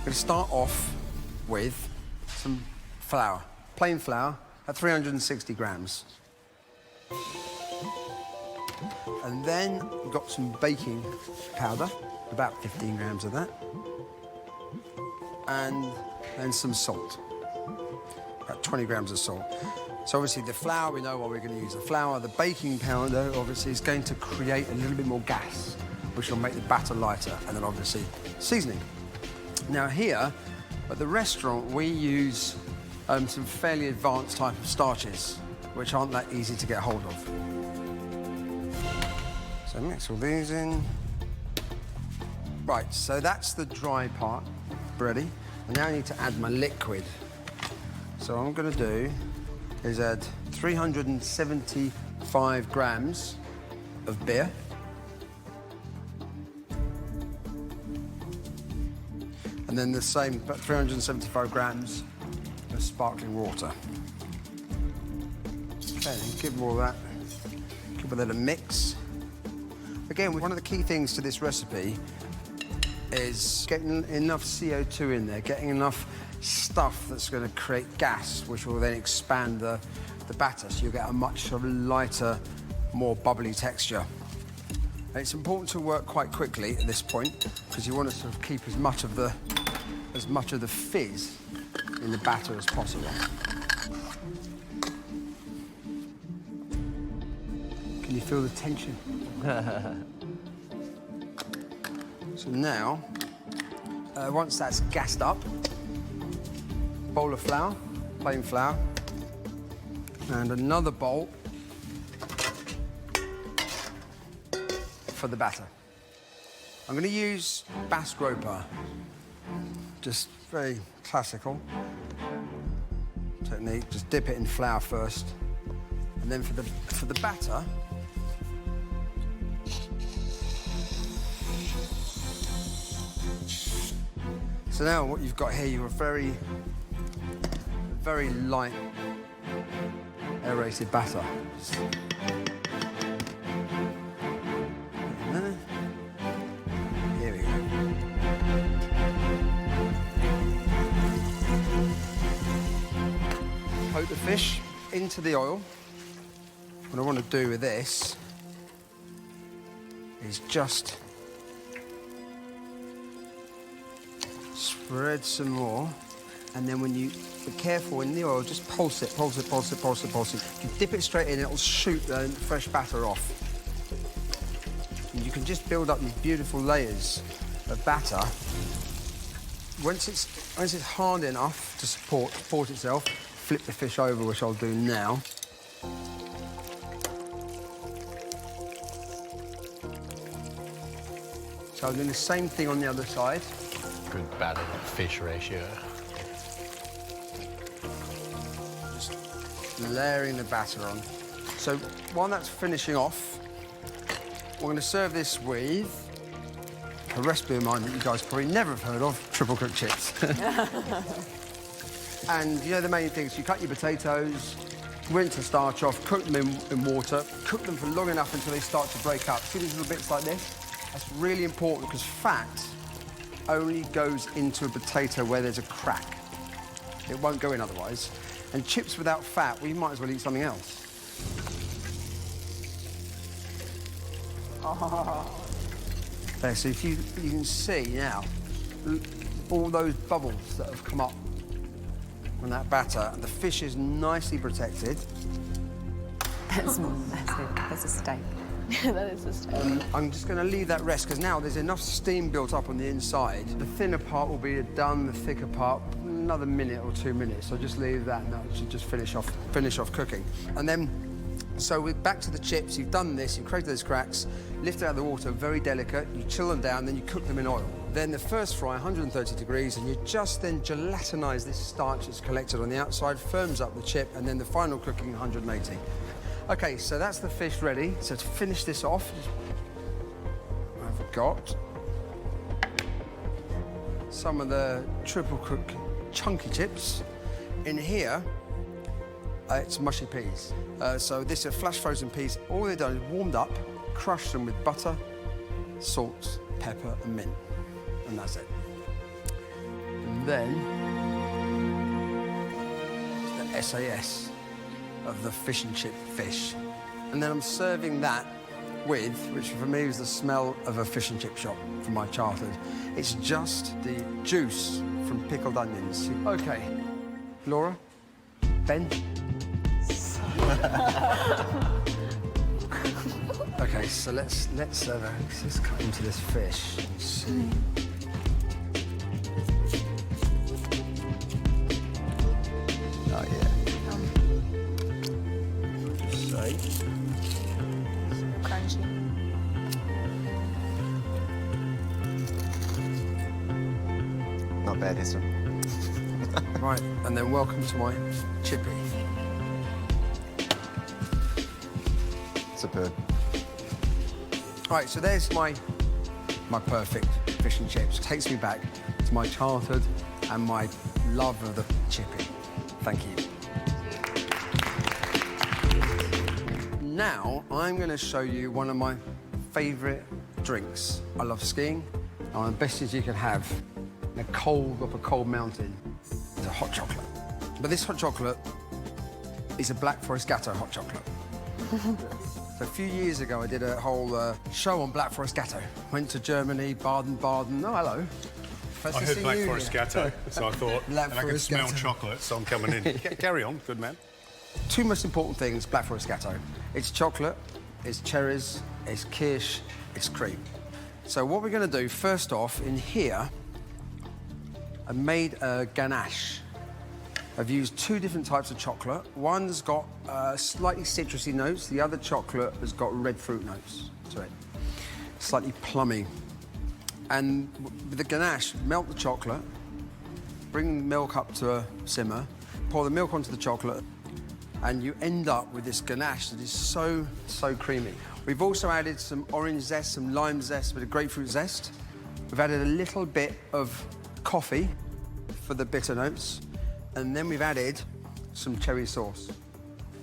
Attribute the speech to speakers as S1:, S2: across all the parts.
S1: going to start off with some flour, plain flour at 360 grams. And then we've got some baking powder, about 15 grams of that. And then some salt, about 20 grams of salt. So obviously the flour, we know what we're going to use. The flour, the baking powder, obviously, is going to create a little bit more gas, which will make the batter lighter, and then obviously seasoning. Now here, at the restaurant, we use some fairly advanced type of starches, which aren't that easy to get hold of. So mix all these in. Right, so that's the dry part ready. And now I need to add my liquid. So what I'm going to do is add 375 grams of beer. And then the same, about 375 grams of sparkling water. Okay, then give all that, give it a little mix. Again, one of the key things to this recipe is getting enough CO2 in there, getting enough stuff that's going to create gas, which will then expand the batter, so you'll get a much sort of lighter, more bubbly texture. And it's important to work quite quickly at this point, because you want to sort of keep as much of the fizz in the batter as possible. Can you feel the tension? So now, once that's gassed up, bowl of flour, plain flour, and another bowl for the batter. I'm going to use Basque groper, just very classical technique. Just dip it in flour first, and then for the batter, so now what you've got here, you've got very light aerated batter. Here we go. Coat the fish into the oil. What I want to do with this is just spread some more, and then when you be careful in the oil, just pulse it, pulse it, pulse it, pulse it, pulse it. If you dip it straight in, it'll shoot the fresh batter off. And you can just build up these beautiful layers of batter. Once it's hard enough to support itself, flip the fish over, which I'll do now. So I'm doing the same thing on the other side.
S2: Good batter to fish ratio.
S1: Just layering the batter on. So while that's finishing off, we're going to serve this with a recipe of mine that you guys probably never have heard of, triple cooked chips. And you know the main things, you cut your potatoes, rinse the starch off, cook them in water, cook them for long enough until they start to break up. See these little bits like this? That's really important because fat only goes into a potato where there's a crack. It won't go in otherwise. And chips without fat, well, you might as well eat something else. Oh. There, so if you can see now, all those bubbles that have come up on that batter, and the fish is nicely protected.
S3: That's massive. That's a steak.
S4: That is a steak.
S1: I'm just going to leave that rest, because now there's enough steam built up on the inside. The thinner part will be done, the thicker part, another minute or 2 minutes. So just leave that, and that should just finish off cooking. And then, so we're back to the chips. You've done this, you've created those cracks, lift it out of the water, very delicate. You chill them down, then you cook them in oil. Then the first fry, 130 degrees, and you just then gelatinize this starch that's collected on the outside, firms up the chip, and then the final cooking, 180. Okay, so that's the fish ready. So to finish this off, I've got some of the triple cook chunky chips. In here, it's mushy peas. So this is flash frozen peas. All they've done is warmed up, crushed them with butter, salt, pepper, and mint. And that's it. And then the SAS of the fish and chip fish. And then I'm serving that with, which for me was the smell of a fish and chip shop from my childhood. It's just the juice from pickled onions. Okay, Laura, Ben. Okay, so let's cut into this fish and see. Oh yeah. Just say.
S4: Crunchy.
S5: Not bad, Heston.
S1: Right, and then welcome to my chippy.
S5: Superb.
S1: All right, so there's my perfect fish and chips. Takes me back to my childhood and my love of the chippy. Thank you. Now, I'm going to show you one of my favourite drinks. I love skiing, and one of the best things you can have in a cold, up a cold mountain is a hot chocolate. But this hot chocolate is a Black Forest gâteau hot chocolate. So a few years ago, I did a whole show on Black Forest gâteau. Went to Germany, Baden. Oh, hello. First
S6: I
S1: to
S6: heard
S1: see
S6: Black
S1: you
S6: Forest
S1: here.
S6: gâteau, so I thought,
S1: Black
S6: and I could
S1: Forest
S6: smell
S1: gâteau.
S6: chocolate, so I'm coming in. Carry on, good man.
S1: Two most important things, Black Forest gâteau. It's chocolate, it's cherries, it's kirsch, it's cream. So what we're going to do, first off, in here, I made a ganache. I've used two different types of chocolate. One's got slightly citrusy notes. The other chocolate has got red fruit notes to it. Slightly plummy. And with the ganache, melt the chocolate, bring the milk up to a simmer, pour the milk onto the chocolate, and you end up with this ganache that is so, so creamy. We've also added some orange zest, some lime zest, a bit of grapefruit zest. We've added a little bit of coffee for the bitter notes. And then we've added some cherry sauce.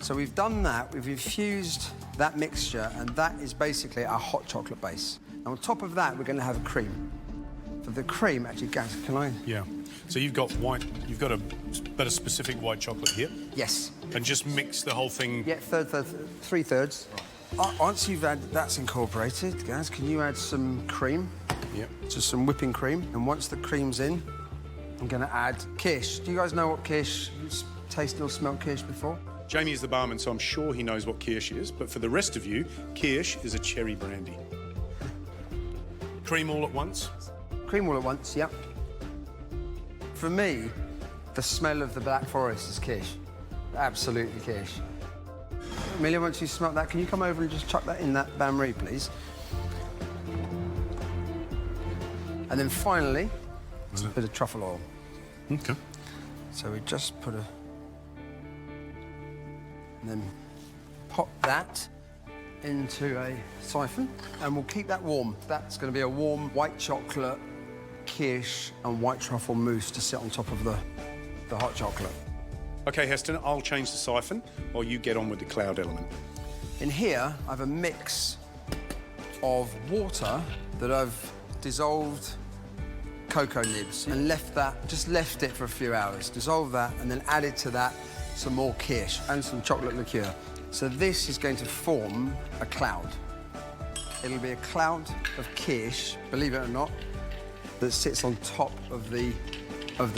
S1: So we've done that, we've infused that mixture, and that is basically our hot chocolate base. And on top of that, we're going to have cream. For the cream, actually, Gaz, can I?
S6: Yeah. So you've got a specific white chocolate here,
S1: Yes.
S6: and just mix the whole thing.
S1: Yeah, three-thirds. Once you've that's incorporated, Gaz, can you add some cream?
S6: Yeah.
S1: Just some whipping cream. And once the cream's in, I'm going to add kirsch. Do you guys know what kirsch, tasted or smelled kirsch before?
S6: Jamie is the barman, so I'm sure he knows what kirsch is, but for the rest of you, kirsch is a cherry brandy. Cream all at once?
S1: Cream all at once, yep. For me, the smell of the Black Forest is kirsch. Absolutely kirsch. Amelia, once you smelt that, can you come over and just chuck that in that bain-marie, please? And then finally, a bit of truffle oil.
S6: Okay.
S1: So we just put and then pop that into a siphon, and we'll keep that warm. That's going to be a warm white chocolate, kirsch, and white truffle mousse to sit on top of the hot chocolate.
S6: Okay, Heston, I'll change the siphon while you get on with the cloud element.
S1: In here, I have a mix of water that I've dissolved cocoa nibs and just left it for a few hours. Dissolve that and then added to that some more kirsch and some chocolate liqueur. So this is going to form a cloud. It'll be a cloud of kirsch, believe it or not, that sits on top of the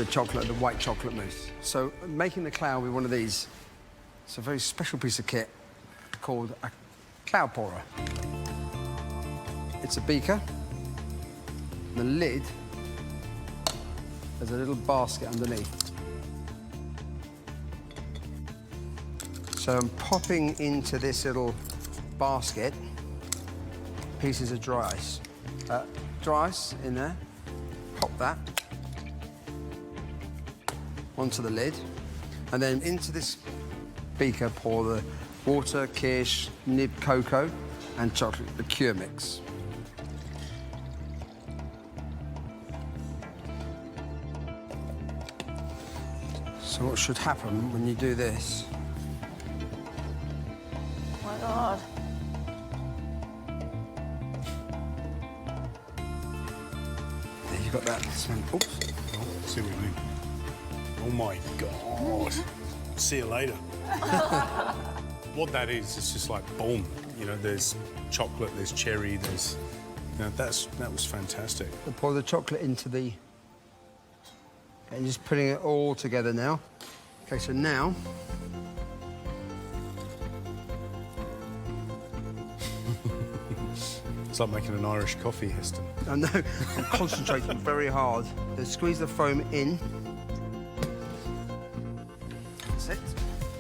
S1: chocolate, the white chocolate mousse. So making the cloud with one of these, it's a very special piece of kit called a cloud pourer. It's a beaker. The lid, there's a little basket underneath. So I'm popping into this little basket pieces of dry ice. Dry ice in there, pop that onto the lid, and then into this beaker pour the water, kirsch, nib cocoa, and chocolate liqueur mix. So what should happen when you do this?
S4: Oh my God.
S1: There, you've got that. Oops.
S6: See what you mean? Oh my God. See you later. What that is, it's just like boom. You know, there's chocolate, there's cherry, there's. You know, that was fantastic.
S1: So pour the chocolate into the. And just putting it all together now. Okay, so now.
S6: It's like making an Irish coffee, Heston.
S1: I know, I'm concentrating very hard. So squeeze the foam in. That's it.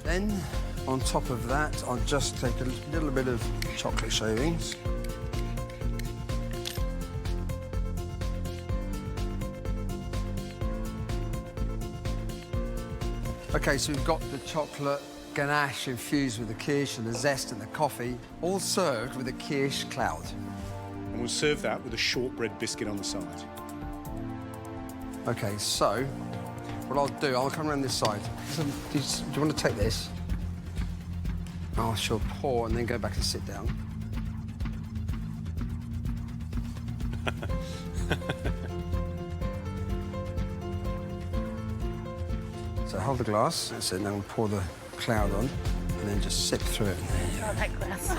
S1: Then, on top of that, I'll just take a little bit of chocolate shavings. Okay, so we've got the chocolate ganache infused with the quiche and the zest and the coffee, all served with a quiche cloud.
S6: And we'll serve that with a shortbread biscuit on the side.
S1: Okay, so what I'll do, I'll come around this side. Do you want to take this? I shall pour and then go back and sit down. So hold the glass, that's it, then we'll pour the cloud on and then just sip through it.
S4: Oh, that glass.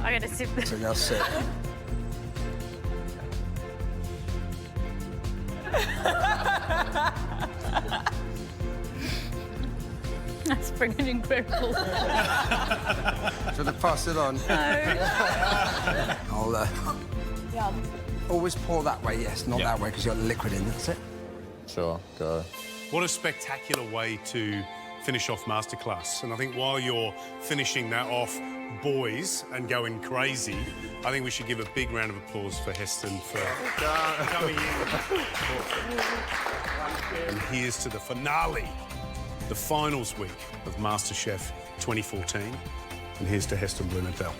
S4: I'm gonna sip this.
S1: So now sip.
S4: That's freaking incredible.
S1: Do you want to pass it on? I'll
S4: Yum.
S1: always pour that way, yes, not that way, because you've got liquid in, that's it.
S2: Sure, go.
S6: What a spectacular way to finish off Masterclass. And I think while you're finishing that off, boys, and going crazy, I think we should give a big round of applause for Heston for coming in. And here's to the finale, the finals week of MasterChef 2014. And here's to Heston Blumenthal.